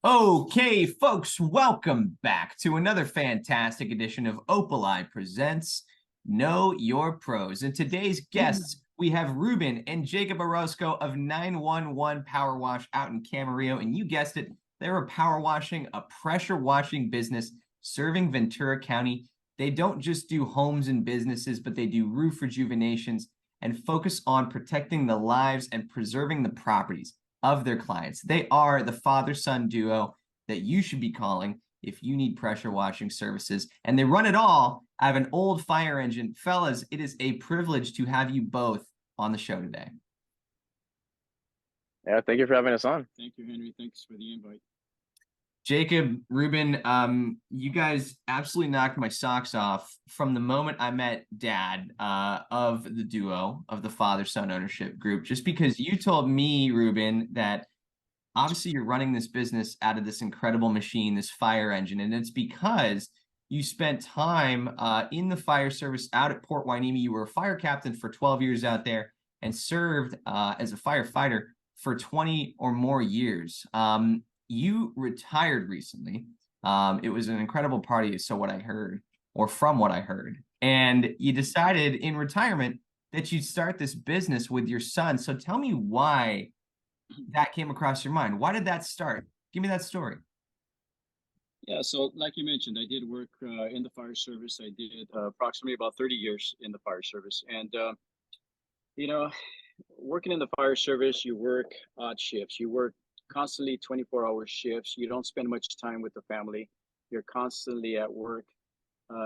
Okay, folks, welcome back to another fantastic edition of Opali Presents Know Your Pros. And today's guests, we have Ruben and Jacob Orozco of 911 Power Wash out in Camarillo. And you guessed it, they're a power washing, a pressure washing business serving Ventura County. They don't just do homes and businesses, but they do roof rejuvenations and focus on protecting the lives and preserving the properties of their clients. They are the father-son duo that you should be calling if you need pressure washing services. And they run it all out of an old fire engine. Fellas, it is a privilege to have you both on the show today. Yeah, thank you for having us on. Thank you, Henry. Thanks for the invite. Jacob, Ruben, you guys absolutely knocked my socks off from the moment I met Dad of the duo, of the father-son ownership group, just because you told me, Ruben, that obviously you're running this business out of this incredible machine, this fire engine, and it's because you spent time in the fire service out at Port Hueneme. You were a fire captain for 12 years out there and served as a firefighter for 20 or more years. You retired recently. It was an incredible party, so what I heard, or from what I heard. And you decided in retirement that you'd start this business with your son. So tell me why that came across your mind. Why did that start? Give me that story. Yeah, so like you mentioned, I did work in the fire service. I did approximately about 30 years in the fire service. And, you know, working in the fire service, you work odd shifts. You work constantly 24-hour shifts. You don't spend much time with the family. You're constantly at work.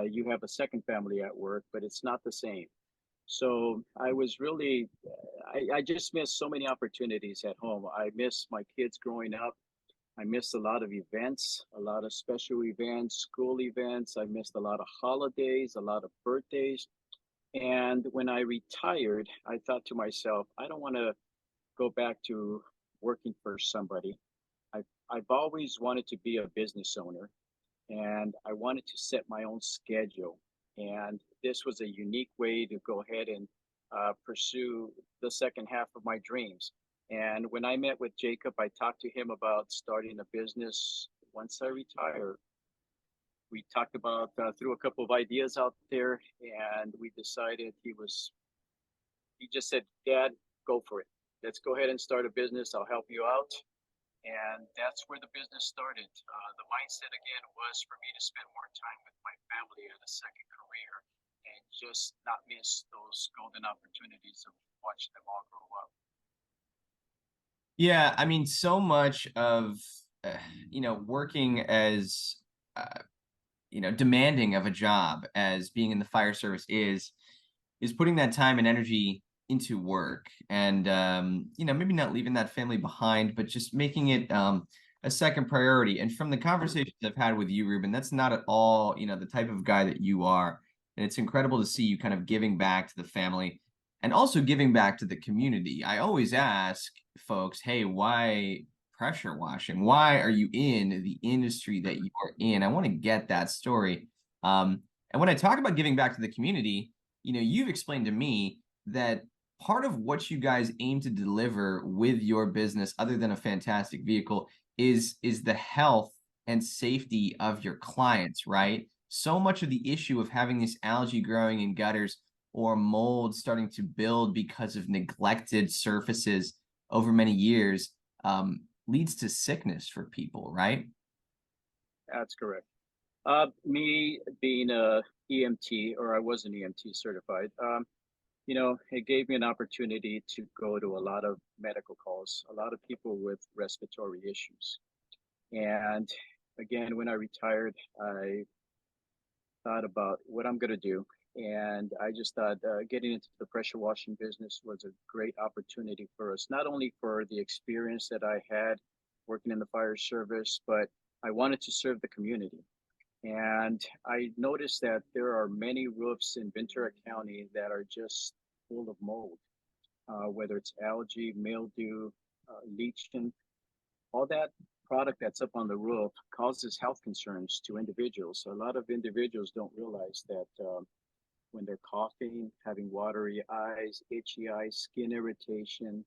You have a second family at work, but it's not the same. So I was really, I just missed so many opportunities at home. I miss my kids growing up. I missed a lot of events, a lot of special events, school events. I missed a lot of holidays, a lot of birthdays. And when I retired, I thought to myself, I don't want to go back to working for somebody. I've always wanted to be a business owner, and I wanted to set my own schedule. And this was a unique way to go ahead and pursue the second half of my dreams. And when I met with Jacob, I talked to him about starting a business once I retire. We talked about threw a couple of ideas out there, and we decided he just said, Dad, go for it. Let's go ahead and start a business. I'll help you out. And that's where the business started. The mindset again was for me to spend more time with my family at a second career and just not miss those golden opportunities of watching them all grow up. Yeah, I mean, so much of, working as, demanding of a job as being in the fire service is putting that time and energy into work and maybe not leaving that family behind, but just making it a second priority. And from the conversations I've had with you, Ruben, that's not at all the type of guy that you are. And it's incredible to see you kind of giving back to the family and also giving back to the community. I always ask folks, hey, why pressure washing? Why are you in the industry that you are in? I want to get that story. And when I talk about giving back to the community, you've explained to me that part of what you guys aim to deliver with your business, other than a fantastic vehicle, is the health and safety of your clients, right? So much of the issue of having this algae growing in gutters or mold starting to build because of neglected surfaces over many years leads to sickness for people, right? That's correct. Me being a EMT, or I was an EMT certified, it gave me an opportunity to go to a lot of medical calls, a lot of people with respiratory issues. And again, when I retired, I thought about what I'm going to do. And I just thought getting into the pressure washing business was a great opportunity for us, not only for the experience that I had working in the fire service, but I wanted to serve the community. And I noticed that there are many roofs in Ventura County that are just full of mold, whether it's algae, mildew, lichen, all that product that's up on the roof causes health concerns to individuals. So a lot of individuals don't realize that when they're coughing, having watery eyes, itchy eyes, skin irritation,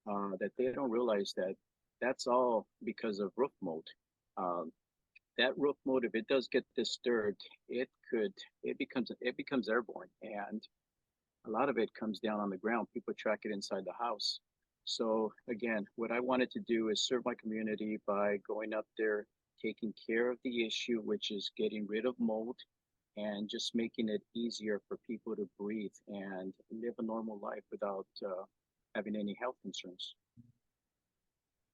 that they don't realize that that's all because of roof mold. Um, that roof mold, if it does get disturbed, it could it becomes airborne, and a lot of it comes down on the ground. People track it inside the house. So again, what I wanted to do is serve my community by going up there, taking care of the issue, which is getting rid of mold and just making it easier for people to breathe and live a normal life without having any health concerns.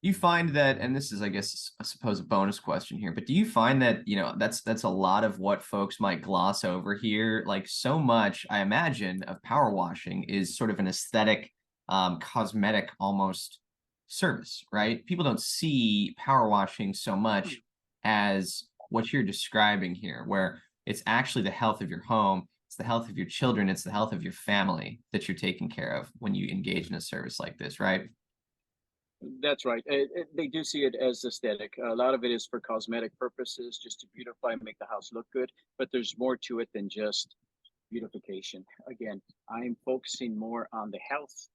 You find that, and this is, I guess, I suppose a bonus question here, but do you find that, that's a lot of what folks might gloss over here? Like so much, I imagine, of power washing is sort of an aesthetic, cosmetic almost service, right? People don't see power washing so much as what you're describing here, where it's actually the health of your home, it's the health of your children, it's the health of your family that you're taking care of when you engage in a service like this, right? That's right. They do see it as aesthetic. A lot of it is for cosmetic purposes, just to beautify and make the house look good. But there's more to it than just beautification. Again, I'm focusing more on the health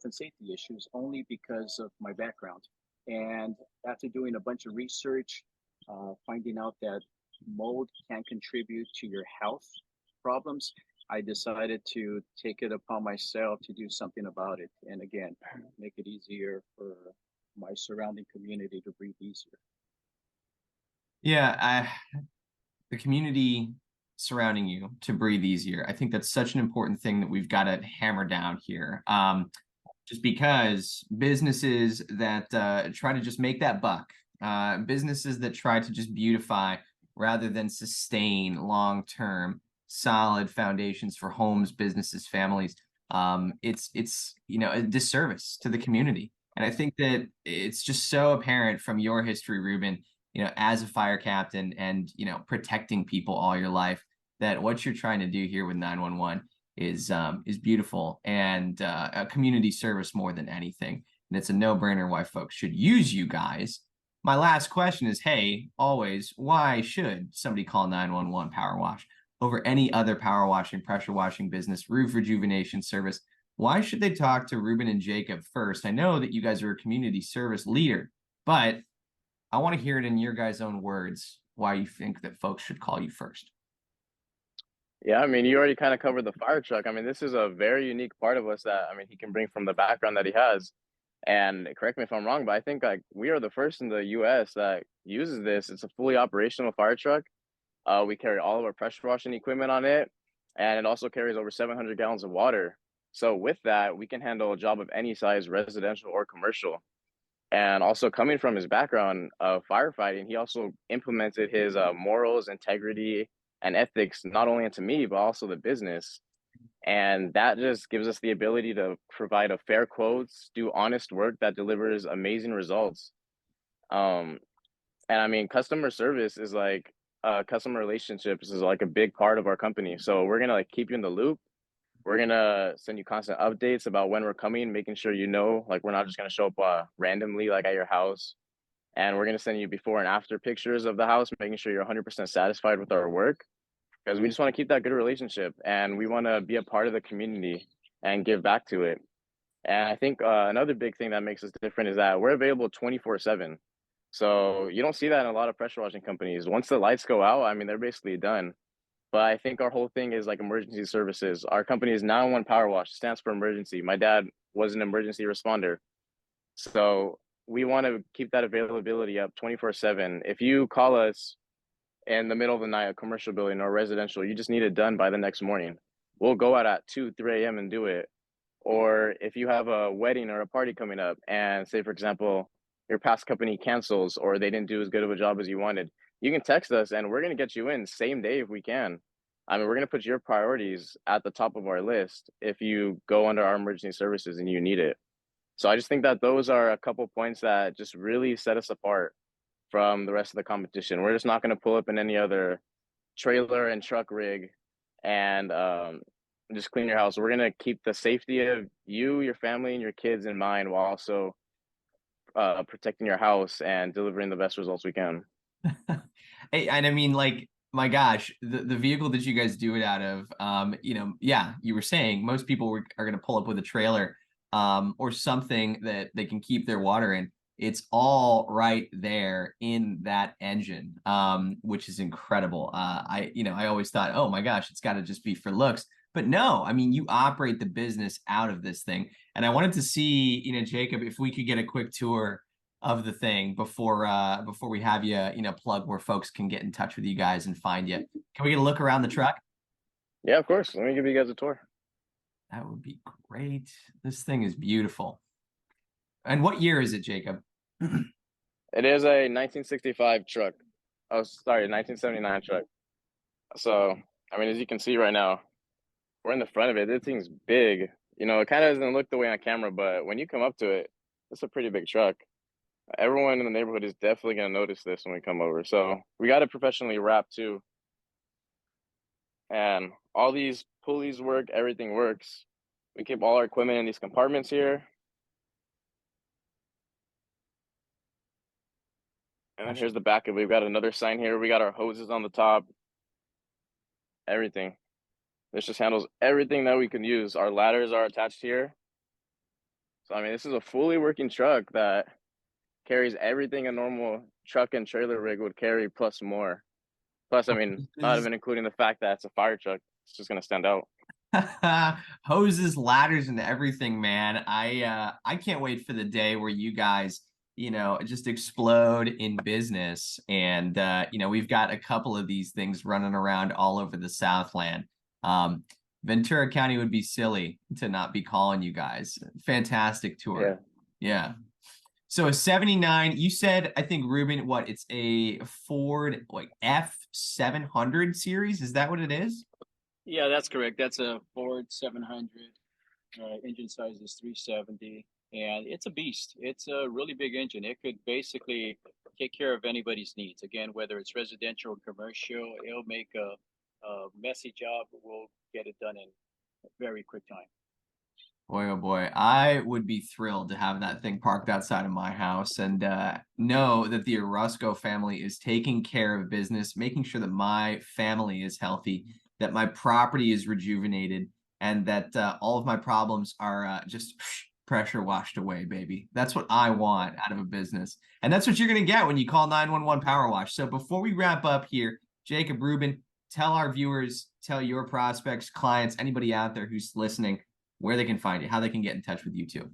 and safety issues, only because of my background. And after doing a bunch of research, finding out that mold can contribute to your health problems, I decided to take it upon myself to do something about it. And again, make it easier for my surrounding community to breathe easier. Yeah, the community surrounding you to breathe easier. I think that's such an important thing that we've got to hammer down here. Just because businesses that try to just make that buck, businesses that try to just beautify rather than sustain long-term solid foundations for homes, businesses, families, it's a disservice to the community. And I think that it's just so apparent from your history, Ruben, as a fire captain and, protecting people all your life, that what you're trying to do here with 911 is beautiful and a community service more than anything. And it's a no-brainer why folks should use you guys. My last question is, hey, always, why should somebody call 911 Power Wash over any other power washing, pressure washing business, roof rejuvenation service? Why should they talk to Ruben and Jacob first? I know that you guys are a community service leader, but I want to hear it in your guys' own words why you think that folks should call you first. Yeah, I mean, you already kind of covered the fire truck. I mean, this is a very unique part of us that, I mean, he can bring from the background that he has. And correct me if I'm wrong, but I think like we are the first in the US that uses this. It's a fully operational fire truck. We carry all of our pressure washing equipment on it, and it also carries over 700 gallons of water. So with that, we can handle a job of any size, residential or commercial. And also coming from his background of firefighting, he also implemented his morals, integrity, and ethics not only into me but also the business. And that just gives us the ability to provide a fair quotes, do honest work that delivers amazing results. Um, and I mean, customer service is like customer relationships is like a big part of our company. So we're gonna like keep you in the loop. We're gonna send you constant updates about when we're coming, making sure like we're not just gonna show up randomly like at your house. And we're gonna send you before and after pictures of the house, making sure you're 100% satisfied with our work because we just want to keep that good relationship and we want to be a part of the community and give back to it. And I think another big thing that makes us different is that we're available 24/7. So you don't see that in a lot of pressure washing companies. Once the lights go out, I mean, they're basically done. But I think our whole thing is like emergency services. Our company is 911 Power Wash, stands for emergency. My dad was an emergency responder. So we want to keep that availability up 24/7. If you call us in the middle of the night, a commercial building or residential, you just need it done by the next morning. We'll go out at 2, 3 a.m. and do it. Or if you have a wedding or a party coming up and say, for example, your past company cancels or they didn't do as good of a job as you wanted, you can text us and we're going to get you in same day if we can. I mean, we're going to put your priorities at the top of our list if you go under our emergency services and you need it. So I just think that those are a couple points that just really set us apart from the rest of the competition. We're just not going to pull up in any other trailer and truck rig and just clean your house. We're going to keep the safety of you, your family, and your kids in mind while also protecting your house and delivering the best results we can. Hey, and I mean, like, my gosh, the vehicle that you guys do it out of, yeah, you were saying most people are going to pull up with a trailer or something that they can keep their water in. It's all right there in that engine, which is incredible. I always thought, oh my gosh, it's got to just be for looks. But no, I mean, you operate the business out of this thing. And I wanted to see, Jacob, if we could get a quick tour of the thing before we have you, plug where folks can get in touch with you guys and find you. Can we get a look around the truck? Yeah, of course. Let me give you guys a tour. That would be great. This thing is beautiful. And what year is it, Jacob? It is a 1965 truck. Oh, sorry, 1979 truck. So, I mean, as you can see right now, we're in the front of it. This thing's big. It kind of doesn't look the way on camera, but when you come up to it, it's a pretty big truck. Everyone in the neighborhood is definitely going to notice this when we come over. So we got it professionally wrapped too. And all these pulleys work, everything works. We keep all our equipment in these compartments here. And then here's the back of it. We've got another sign here. We got our hoses on the top. Everything. This just handles everything that we can use. Our ladders are attached here. So, I mean, this is a fully working truck that carries everything a normal truck and trailer rig would carry plus more. Plus, I mean, not even including the fact that it's a fire truck. It's just going to stand out. Hoses, ladders, and everything, man. I can't wait for the day where you guys, just explode in business. And we've got a couple of these things running around all over the Southland. Ventura County would be silly to not be calling you guys. Fantastic tour. Yeah. So a 79, you said, I think, Ruben, it's a Ford F700 series? Is that what it is? Yeah, that's correct. That's a Ford 700. Engine size is 370, and it's a beast. It's a really big engine. It could basically take care of anybody's needs. Again, whether it's residential or commercial, it'll make a messy job, but we'll get it done in a very quick time. Boy, oh boy, I would be thrilled to have that thing parked outside of my house and know that the Orozco family is taking care of business, making sure that my family is healthy, that my property is rejuvenated, and that all of my problems are just pressure washed away, baby. That's what I want out of a business. And that's what you're going to get when you call 911 Power Wash. So before we wrap up here, Jacob, Ruben, tell our viewers, tell your prospects, clients, anybody out there who's listening, where they can find you, how they can get in touch with you too.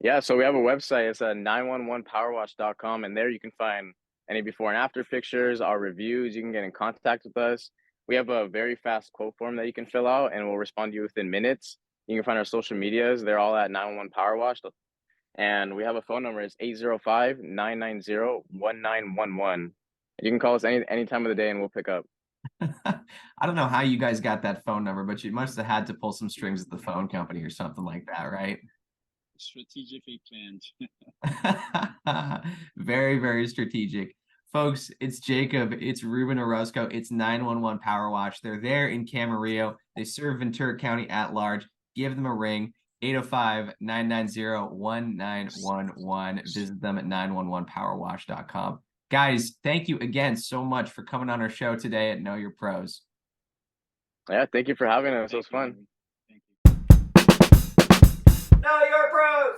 Yeah, so we have a website. It's 911powerwash.com, and there you can find any before and after pictures, our reviews. You can get in contact with us. We have a very fast quote form that you can fill out, and we'll respond to you within minutes. You can find our social medias. They're all at 911 Power Wash. And we have a phone number. It's 805-990-1911. You can call us any time of the day, and we'll pick up. I don't know how you guys got that phone number, but you must have had to pull some strings at the phone company or something like that, right? Strategically planned. Very, very strategic. Folks, it's Jacob, it's Ruben Orozco, it's 911 Power Wash. They're there in Camarillo. They serve Ventura County at large. Give them a ring, 805-990-1911. Visit them at 911powerwash.com. Guys, thank you again so much for coming on our show today at Know Your Pros. Yeah, thank you for having us. It was fun. Thank you. Know Your Pros!